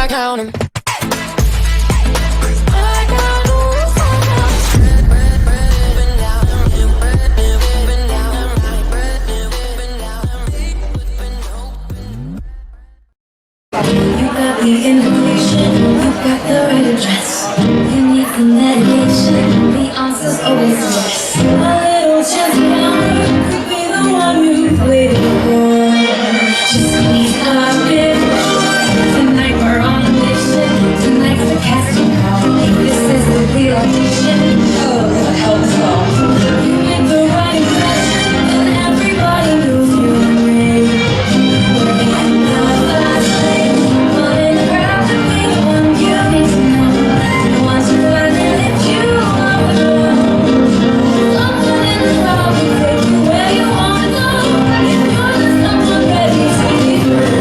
I count 'em. You got the information, you got the right address. You need the medication, the answer's always yes. A little chance encounter could be the one you've waited for. Just squeeze a bit more. Tonight we're on a mission. Tonight's the casting call. This is the real audition. Oh, the hell's all. You make the right impression, and everybody knows your name. We're in the last lane, but in the crowd to be the one you need to know. The ones who are there if you want to know. Someone in the crowd will take you where you want to go. If you're just someone ready to leave.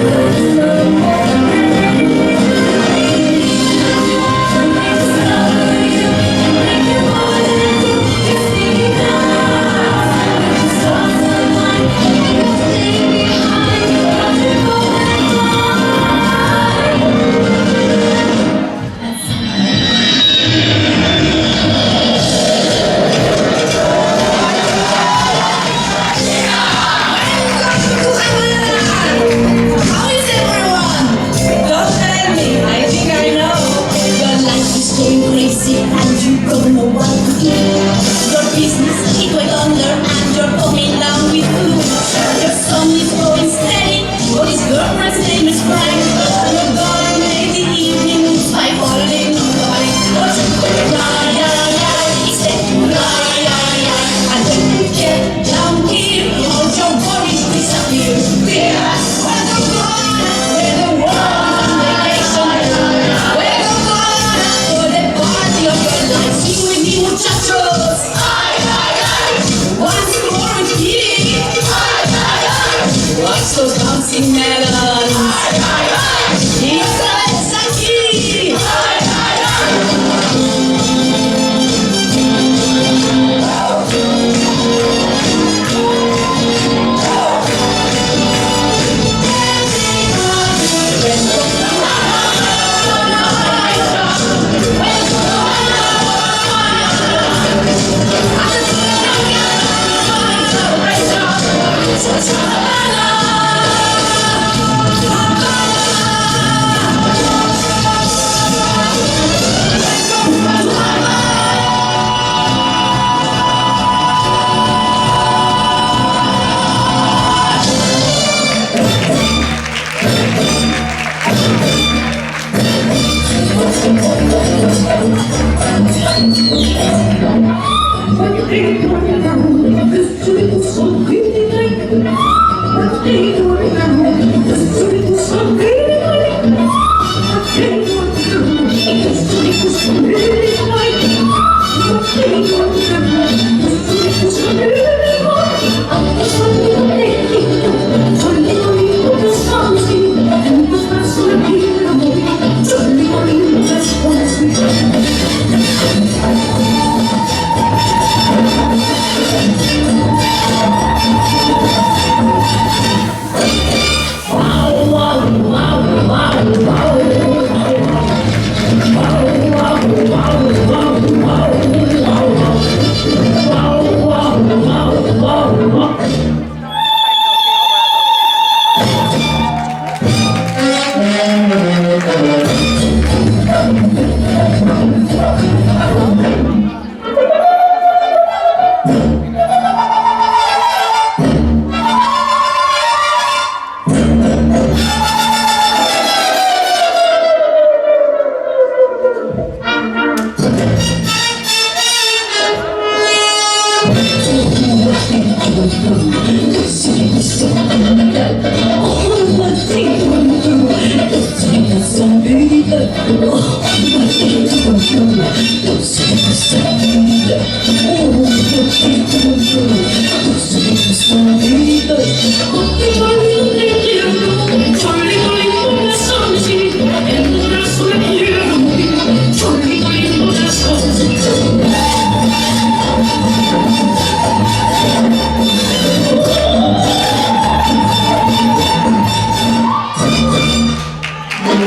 I'm